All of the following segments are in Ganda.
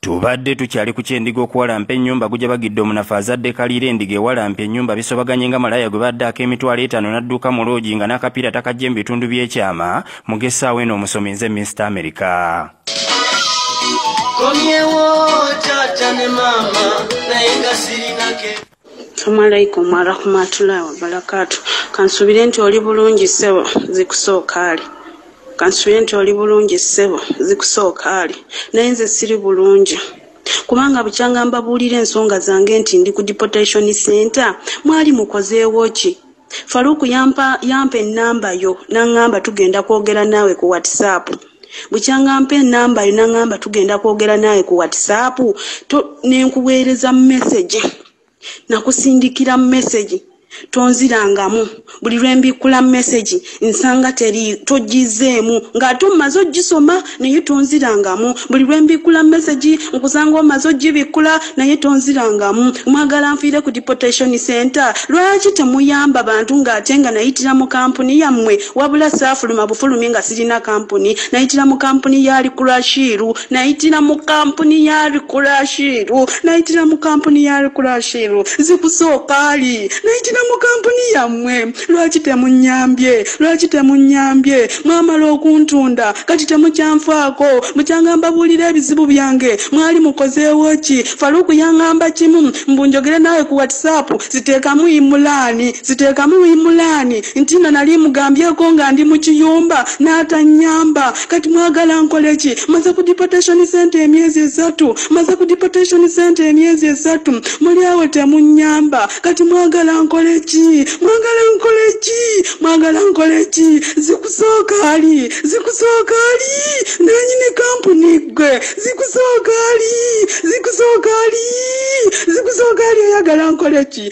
Tubadde tukyali ku kyendiga okuwalampa ennyumba gujja bagidde omunafu azadde kaliira endiga ewalampa ennyumba bisobaganye nga malaya gwe badde ak'emitwalo 5 n'adduka mu loogi nga n'akapiira takajja mu bitundu by'ekyama mugesaawo eno omusomi nze Mr. America. Assalamualaikum warahmatullahi wabarakatuh. Kansubire nti oli bulungi ssebo zikusooka ali. Kansubire nti oli bulungi ssebo zikusooka ali. Naye nze siri bulungi. Kubanga bukyanga mbabuulira ensonga zange nti ndi ku deportation center mwali mukozeewo ki? Faruku yampa ennamba yo n'angamba tugenda kwogera naawe ku WhatsApp. Bukyanga mpa ennamba yo n'angamba tugenda kwogera naawe ku WhatsApp nenkuweereza message. Nakusindikira message tonzirangamu buli lwembikula message nsanga teri togizeemu ng'ate omaze ogisoma naye tonzirangamu buli lwembikula message nkusanga omaze ogibikula naye tonzirangamu. Mwagala nfiire ku deportation center lwaki temuyamba bantu ng'ate nga nayitira mu kampuni yammwe wabula saafuluma bufulumi nga sirina kampuni nayitira mu kampuni ya Rikurashiru nayitira mu kampuni ya Rikurashiru nayitira mu kampuni ya Rikurashiru zikusooka ali nayitira mu kampuni yammwe lwaki temunyambye mwamala okuntunda kati temukyanfaako mukyanga mbabuulira ebizibu byange mwali mukozeewo ki? Faruku yangamba kimu mbunjogere naawe ku WhatsApp ziteekamu imulaani nti nali mugambyeko nga ndi mu kiyumba n'atanyamba kati mwagala nkole ki? Maze ku deportation center emyezi 3 muli awo temunyamba kati mwagala nkole ki? Mwagala nkole ki? Zikusooka ali nanyine kampuni gwe zikusooka ali oyagala nkole ki?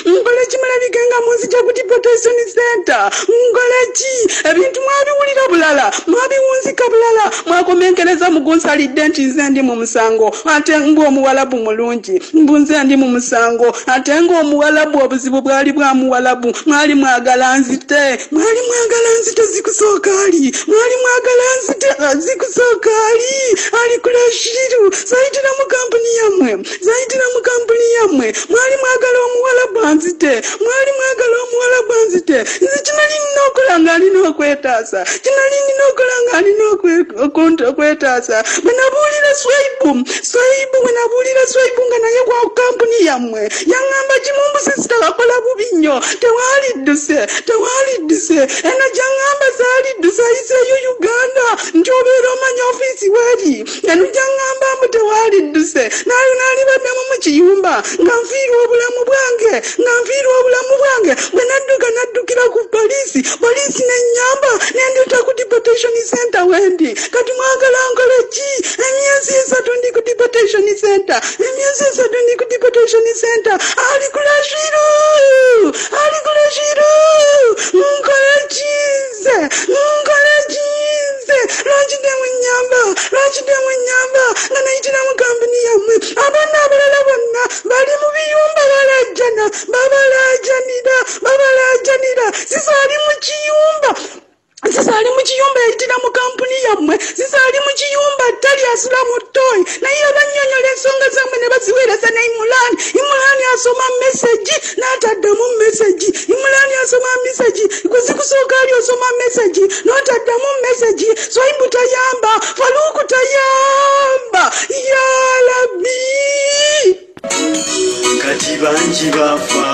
Nkole ki mulabike nga munzija ku deportation center nkole ki? Ebintu mwabiwulira bulala mwabiwunzika bulala mwakomenkereza mugunsalidde nti nze ndi mu musango ate ng'omuwalabu mulungi mbunze ndi mu musango ate ng'omuwalabu obuzibu bwali bwa muwalabu mwali mwagala nzite zikusooka ali ali Kurashiru zayitira mu kampuni yammwe mwali mwagala omuwalabu anzite nze kinali nina okola nga alina okwetaasa bwe nabuulira Swaibu nga naye kwa kampuni yammwe yaŋŋamba kimumbuze sitakakola bubi nnyo tewalidduse eno gyaŋŋamba zaalidduse ayiseeyo Uganda nti obeera omanya ofiisi weeri eno gyaŋŋamba mbu tewalidduse naalibaddamu mu kiyumba nga nfiirwa obulamu bwange bwe naddukira ku poliisi n'ennyamba nendyuta ku deportation center wendi kati mwagala nkole ki? Emyezi 3 ndi ku deportation center ali Kurashiru nkole kize lwaki temunyamba nga nayitira mu kampuni yammwe abaana abalala bonna bali mu biyumba babalajanira sisaali mu kiyumba yayitira mu kampuni yammwe sisaali mu kiyumba tali asula mu ttooyi naye abannyonnyola ensonga zammwe ne baziweereza ne imulaani asoma message n'ataddamu message gwe zikusooka ali osoma message n'otaddamu message Swaibu tayamba Faruku tayamba ya Rabbi kati bangi bafa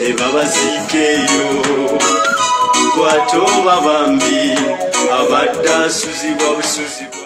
ne babaziikeeyo kwatoba bambi abadde asuzibwa busuzibwa